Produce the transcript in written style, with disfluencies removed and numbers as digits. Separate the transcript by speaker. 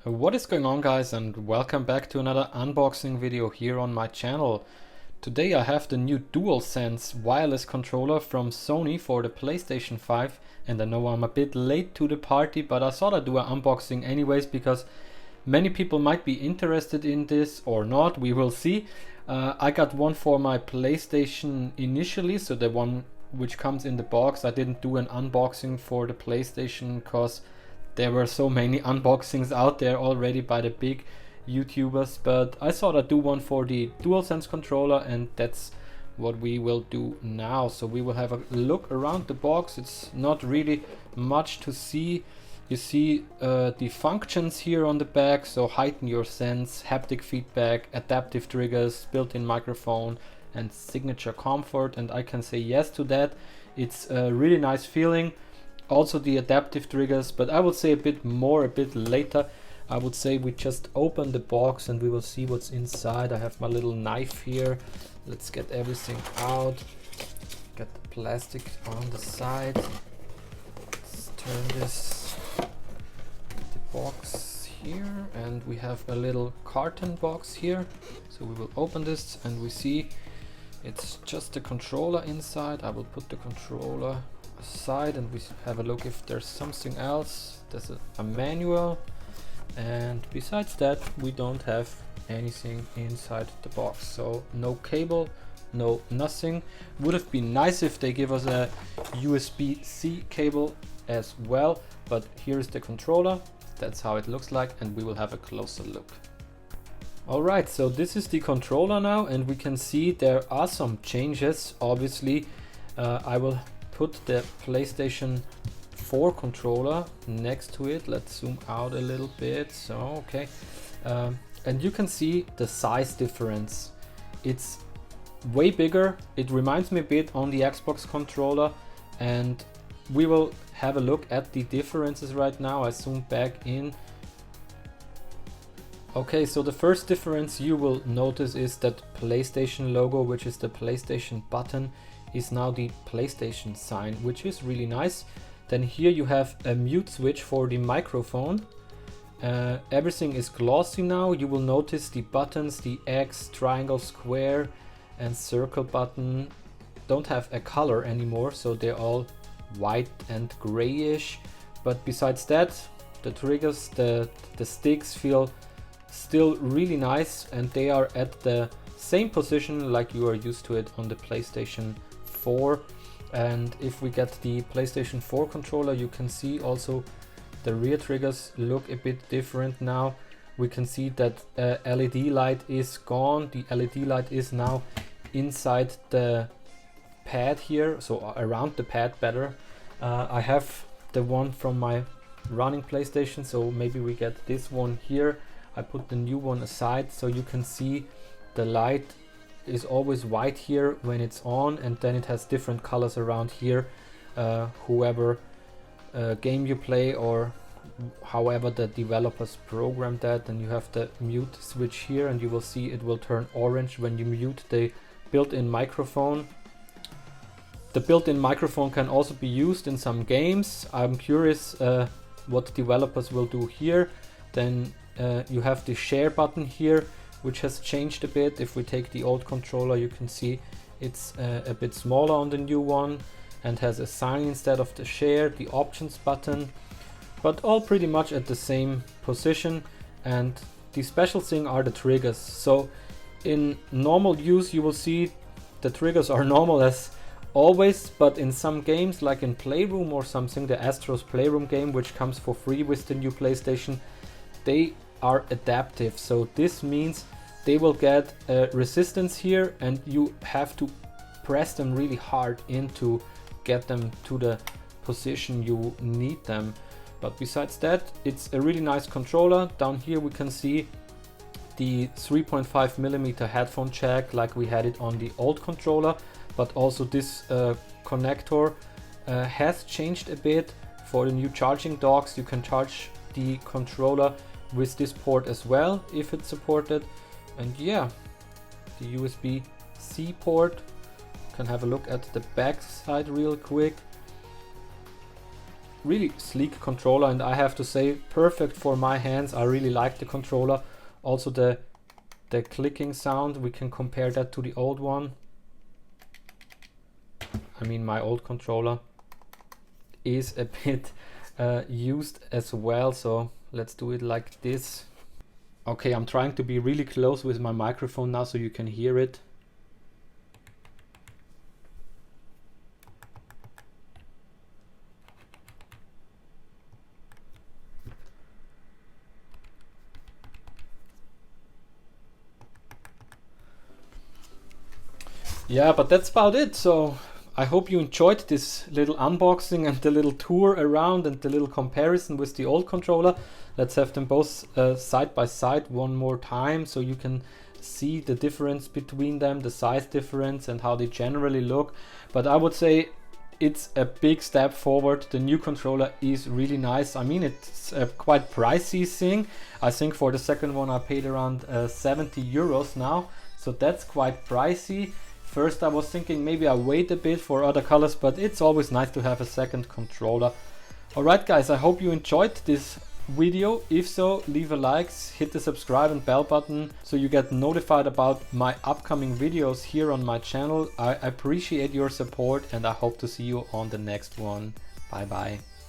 Speaker 1: What is going on, guys, and welcome back to another unboxing video here on my channel. Today I have the new DualSense Wireless Controller from Sony for the PlayStation 5, and I know I'm a bit late to the party, but I thought I'd do an unboxing anyways because many people might be interested in this or not, we will see. I got one for my PlayStation initially, so the one which comes in the box. I didn't do an unboxing for the PlayStation because there were so many unboxings out there already by the big YouTubers, but I thought I'd do one for the DualSense controller, and that's what we will do now. So we will have a look around the box. It's not really much to see. You see the functions here on the back, so heighten your sense, haptic feedback, adaptive triggers, built-in microphone, and signature comfort, and I can say yes to that. It's a really nice feeling. Also the adaptive triggers, but I will say a bit more a bit later. I would say we just open the box and we will see what's inside. I have my little knife here. Let's get everything out. Get the plastic on the side. Let's turn the box here, and we have a little carton box here. So we will open this and we see it's just the controller inside. I will put the controller aside and we have a look if there's something else. There's a manual, and besides that we don't have anything inside the box. So no cable, no nothing. Would have been nice if they give us a USB-C cable as well, but here's the controller. That's how it looks like, and we will have a closer look. Alright, so this is the controller now, and we can see there are some changes. Obviously I will put the PlayStation 4 controller next to it. Let's zoom out a little bit. So okay, and you can see the size difference. It's way bigger. It reminds me a bit on the Xbox controller, and we will have a look at the differences right now. I zoom back in. Okay, so the first difference you will notice is that PlayStation logo, which is the PlayStation button, is now the PlayStation sign, which is really nice. Then here you have a mute switch for the microphone. Everything is glossy now. You will notice the buttons, the X, triangle, square and circle button don't have a color anymore, so they're all white and grayish. But besides that, the triggers, the sticks feel still really nice, and they are at the same position like you are used to it on the PlayStation 4. And if we get the PlayStation 4 controller, you can see also the rear triggers look a bit different now. We can see that LED light is gone. The LED light is now inside the pad here, so around the pad better. I have the one from my running PlayStation, so maybe we get this one here. I put the new one aside, so you can see the light is always white here when it's on, and then it has different colors around here, whoever game you play or however the developers programmed that. And you have the mute switch here, and you will see it will turn orange when you mute the built-in microphone. The built-in microphone can also be used in some games. I'm curious what developers will do here. Then you have the share button here, which has changed a bit. If we take the old controller, you can see it's a bit smaller on the new one and has a sign instead of the share, the options button, but all pretty much at the same position. And the special thing are the triggers. So in normal use you will see the triggers are normal as always, but in some games like in Playroom or something, the Astro's Playroom game, which comes for free with the new PlayStation, they are adaptive. So this means they will get resistance here, and you have to press them really hard in to get them to the position you need them. But besides that, it's a really nice controller. Down here we can see the 3.5mm headphone jack like we had it on the old controller, but also this connector has changed a bit. For the new charging docks, you can charge the controller with this port as well if it's supported. And yeah, the USB-C port. Can have a look at the back side real quick. really sleek controller, and I have to say perfect for my hands. I really like the controller. Also the clicking sound, we can compare that to the old one. I mean, my old controller is a bit used as well, so let's do it like this. Okay, I'm trying to be really close with my microphone now so you can hear it. Yeah, but that's about it. So I hope you enjoyed this little unboxing and the little tour around and the little comparison with the old controller. Let's have them both side by side one more time so you can see the difference between them, the size difference and how they generally look. But I would say it's a big step forward. The new controller is really nice. I mean, it's a quite pricey thing. I think for the second one I paid around 70 euros now, so that's quite pricey. First I was thinking maybe I wait a bit for other colors, but it's always nice to have a second controller. Alright guys, I hope you enjoyed this video. If so, leave a like, hit the subscribe and bell button so you get notified about my upcoming videos here on my channel. I appreciate your support and I hope to see you on the next one. Bye bye.